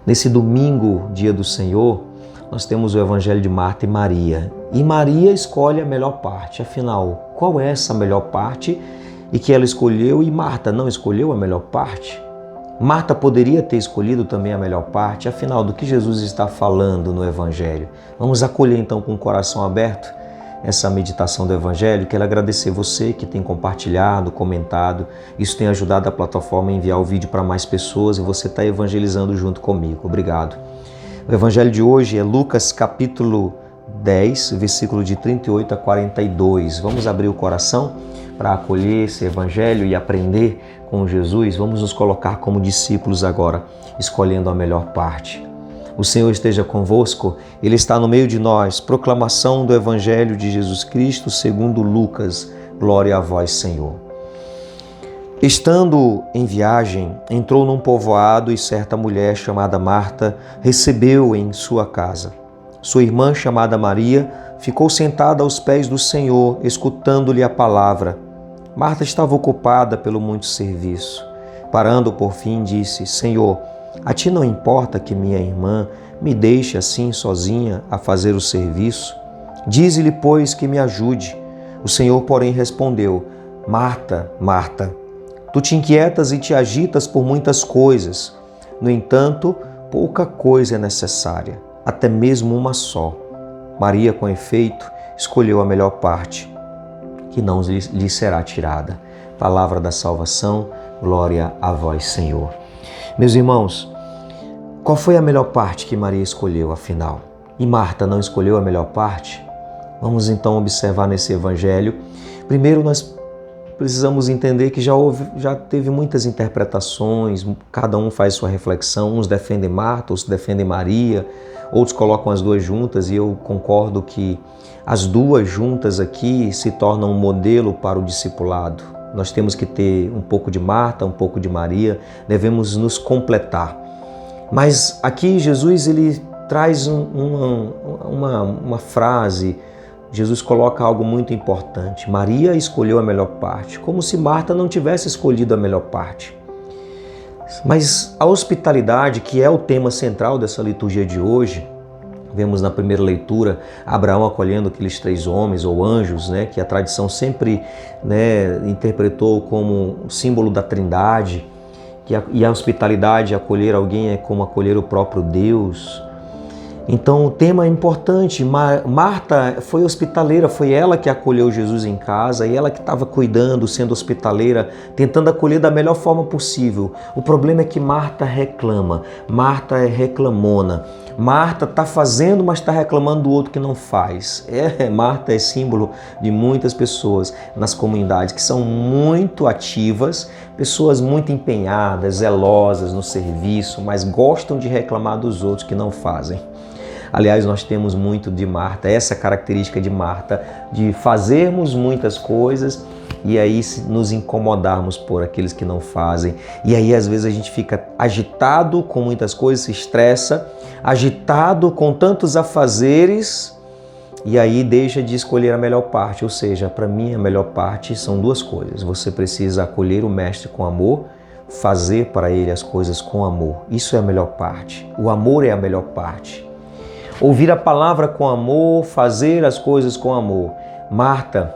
Nesse domingo, dia do Senhor, nós temos o Evangelho de Marta e Maria. E Maria escolhe a melhor parte. Afinal, qual é essa melhor parte e que ela escolheu e Marta não escolheu a melhor parte? Marta poderia ter escolhido também a melhor parte. Afinal, do que Jesus está falando no Evangelho? Vamos acolher então com o coração aberto essa meditação do Evangelho. Quero agradecer você que tem compartilhado, comentado. Isso tem ajudado a plataforma a enviar o vídeo para mais pessoas e você está evangelizando junto comigo. Obrigado. O Evangelho de hoje é Lucas capítulo 10, versículo de 38 a 42. Vamos abrir o coração para acolher esse Evangelho e aprender com Jesus. Vamos nos colocar como discípulos agora, escolhendo a melhor parte. O Senhor esteja convosco, Ele está no meio de nós. Proclamação do Evangelho de Jesus Cristo segundo Lucas. Glória a vós, Senhor. Estando em viagem, entrou num povoado e certa mulher chamada Marta recebeu-o em sua casa. Sua irmã chamada Maria ficou sentada aos pés do Senhor, escutando-lhe a palavra. Marta estava ocupada pelo muito serviço. Parando por fim, disse: Senhor, a ti não importa que minha irmã me deixe assim sozinha a fazer o serviço? Dize-lhe, pois, que me ajude. O Senhor, porém, respondeu: Marta, Marta, tu te inquietas e te agitas por muitas coisas. No entanto, pouca coisa é necessária, até mesmo uma só. Maria, com efeito, escolheu a melhor parte, que não lhe será tirada. Palavra da salvação, glória a vós, Senhor. Meus irmãos, qual foi a melhor parte que Maria escolheu, afinal? E Marta não escolheu a melhor parte? Vamos então observar nesse Evangelho. Primeiro, nós precisamos entender que já teve muitas interpretações, cada um faz sua reflexão, uns defendem Marta, outros defendem Maria, outros colocam as duas juntas, e eu concordo que as duas juntas aqui se tornam um modelo para o discipulado. Nós temos que ter um pouco de Marta, um pouco de Maria, devemos nos completar. Mas aqui Jesus ele traz uma frase. Jesus coloca algo muito importante. Maria escolheu a melhor parte, como se Marta não tivesse escolhido a melhor parte. Mas a hospitalidade, que é o tema central dessa liturgia de hoje, vemos na primeira leitura Abraão acolhendo aqueles 3 homens ou anjos, que a tradição sempre interpretou como símbolo da Trindade, e a hospitalidade, acolher alguém, é como acolher o próprio Deus. Então o tema é importante. Marta foi hospitaleira, foi ela que acolheu Jesus em casa e ela que estava cuidando, sendo hospitaleira, tentando acolher da melhor forma possível. O problema é que Marta reclama, Marta é reclamona. Marta está fazendo, mas está reclamando do outro que não faz. Marta é símbolo de muitas pessoas nas comunidades que são muito ativas, pessoas muito empenhadas, zelosas no serviço, mas gostam de reclamar dos outros que não fazem. Aliás, nós temos muito de Marta, essa característica de Marta, de fazermos muitas coisas e aí nos incomodarmos por aqueles que não fazem. E aí, às vezes, a gente fica agitado com muitas coisas, se estressa, agitado com tantos afazeres e aí deixa de escolher a melhor parte. Ou seja, para mim, a melhor parte são 2 coisas. Você precisa acolher o Mestre com amor, fazer para ele as coisas com amor. Isso é a melhor parte. O amor é a melhor parte. Ouvir a palavra com amor, fazer as coisas com amor. Marta,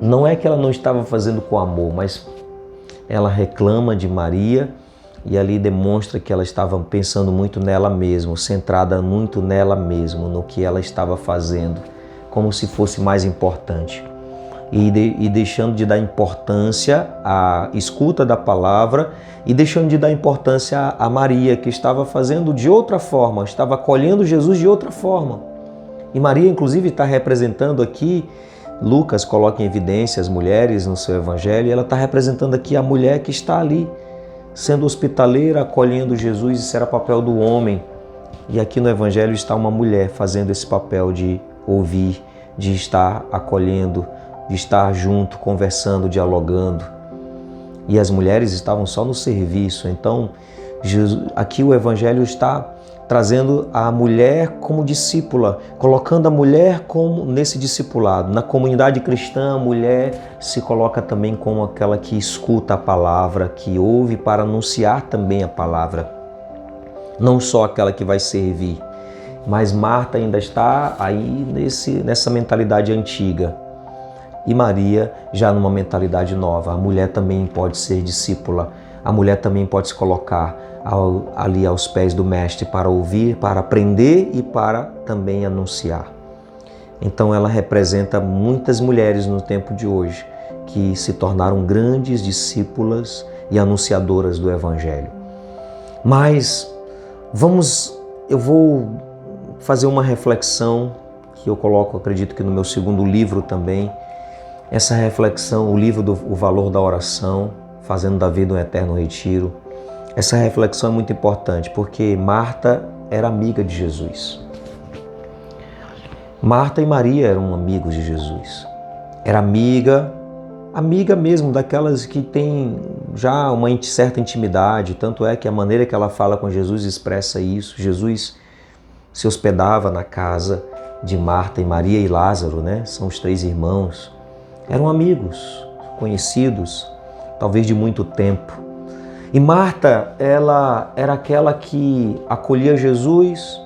não é que ela não estava fazendo com amor, mas ela reclama de Maria e ali demonstra que ela estava pensando muito nela mesma, centrada muito nela mesma, no que ela estava fazendo, como se fosse mais importante. E deixando de dar importância à escuta da palavra e deixando de dar importância a Maria, que estava fazendo de outra forma, estava acolhendo Jesus de outra forma. E Maria, inclusive, está representando aqui, Lucas coloca em evidência as mulheres no seu Evangelho, e ela está representando aqui a mulher que está ali, sendo hospitaleira, acolhendo Jesus. Isso era papel do homem. E aqui no Evangelho está uma mulher fazendo esse papel de ouvir, de estar acolhendo, de estar junto, conversando, dialogando. E as mulheres estavam só no serviço. Então, aqui o Evangelho está trazendo a mulher como discípula, colocando a mulher como nesse discipulado. Na comunidade cristã, a mulher se coloca também como aquela que escuta a palavra, que ouve para anunciar também a palavra. não só aquela que vai servir, mas Marta ainda está aí nessa mentalidade antiga e Maria já numa mentalidade nova. A mulher também pode ser discípula, a mulher também pode se colocar ali aos pés do Mestre para ouvir, para aprender e para também anunciar. Então ela representa muitas mulheres no tempo de hoje que se tornaram grandes discípulas e anunciadoras do Evangelho. Mas eu vou fazer uma reflexão que eu coloco, acredito que no meu segundo livro também, essa reflexão, o livro O Valor da Oração, Fazendo da Vida um Eterno Retiro. Essa reflexão é muito importante porque Marta era amiga de Jesus. Marta e Maria eram amigos de Jesus. Era amiga mesmo daquelas que têm já uma certa intimidade, tanto é que a maneira que ela fala com Jesus expressa isso. Jesus se hospedava na casa de Marta e Maria e Lázaro, né? São os 3 irmãos. Eram amigos, conhecidos, talvez de muito tempo. E Marta, ela era aquela que acolhia Jesus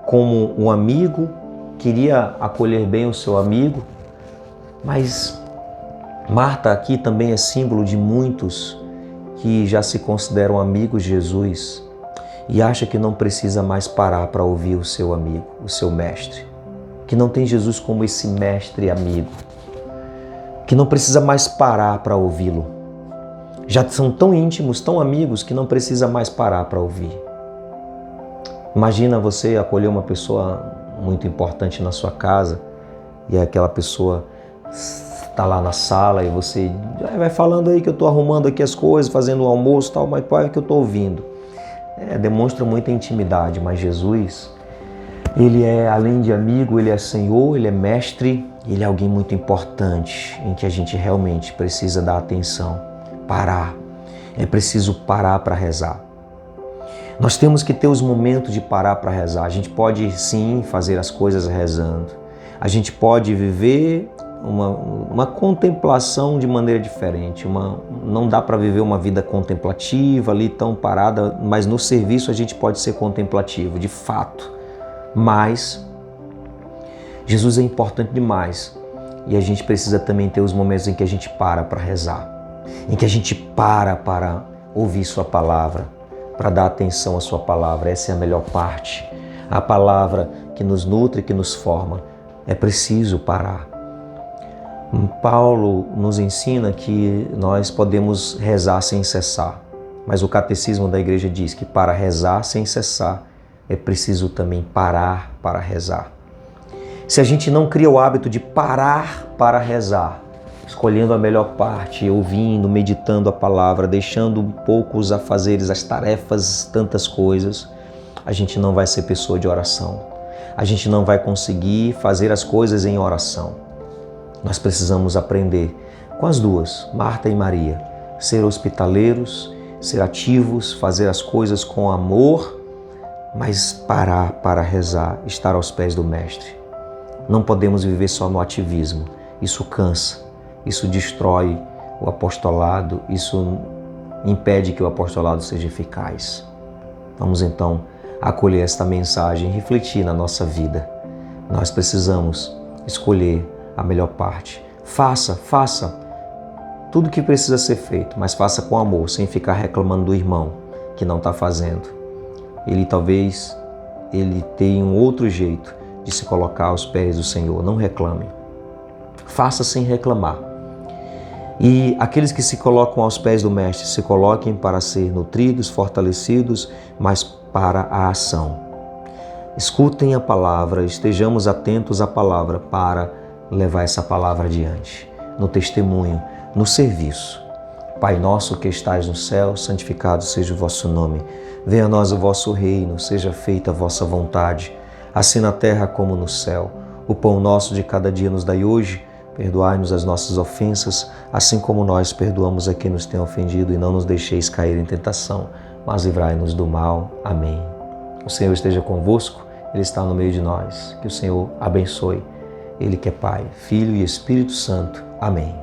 como um amigo, queria acolher bem o seu amigo, mas Marta aqui também é símbolo de muitos que já se consideram amigos de Jesus e acha que não precisa mais parar para ouvir o seu amigo, o seu mestre, que não tem Jesus como esse mestre amigo, que não precisa mais parar para ouvi-lo. Já são tão íntimos, tão amigos, que não precisa mais parar para ouvir. Imagina você acolher uma pessoa muito importante na sua casa e aquela pessoa está lá na sala e você vai falando aí que eu estou arrumando aqui as coisas, fazendo o almoço e tal, mas pai, é que eu estou ouvindo. Demonstra muita intimidade, mas Jesus, ele é, além de amigo, ele é Senhor, ele é mestre, ele é alguém muito importante em que a gente realmente precisa dar atenção, parar. É preciso parar para rezar. Nós temos que ter os momentos de parar para rezar. A gente pode sim fazer as coisas rezando. A gente pode viver uma contemplação de maneira diferente. Não dá para viver uma vida contemplativa ali tão parada, mas no serviço a gente pode ser contemplativo, de fato. Mas Jesus é importante demais e a gente precisa também ter os momentos em que a gente para rezar, em que a gente para ouvir Sua palavra, para dar atenção à Sua palavra. Essa é a melhor parte. A palavra que nos nutre, que nos forma. É preciso parar. Paulo nos ensina que nós podemos rezar sem cessar, mas o catecismo da igreja diz que para rezar sem cessar é preciso também parar para rezar. Se a gente não cria o hábito de parar para rezar, escolhendo a melhor parte, ouvindo, meditando a palavra, deixando um pouco os afazeres, as tarefas, tantas coisas, a gente não vai ser pessoa de oração. A gente não vai conseguir fazer as coisas em oração. Nós precisamos aprender com as duas, Marta e Maria, ser hospitaleiros, ser ativos, fazer as coisas com amor, mas parar para rezar, estar aos pés do Mestre. Não podemos viver só no ativismo. Isso cansa, isso destrói o apostolado, isso impede que o apostolado seja eficaz. Vamos então acolher esta mensagem e refletir na nossa vida. Nós precisamos escolher a melhor parte. Faça tudo o que precisa ser feito, mas faça com amor, sem ficar reclamando do irmão que não está fazendo. Talvez ele tenha um outro jeito de se colocar aos pés do Senhor. Não reclame. Faça sem reclamar. E aqueles que se colocam aos pés do Mestre, se coloquem para ser nutridos, fortalecidos, mas para a ação. Escutem a palavra, estejamos atentos à palavra para levar essa palavra adiante, no testemunho, no serviço. Pai nosso que estais no céu, santificado seja o vosso nome. Venha a nós o vosso reino, seja feita a vossa vontade, assim na terra como no céu. O pão nosso de cada dia nos dai hoje. Perdoai-nos as nossas ofensas, assim como nós perdoamos a quem nos tem ofendido, e não nos deixeis cair em tentação, mas livrai-nos do mal. Amém. O Senhor esteja convosco, Ele está no meio de nós. Que o Senhor abençoe. Ele que é Pai, Filho e Espírito Santo. Amém.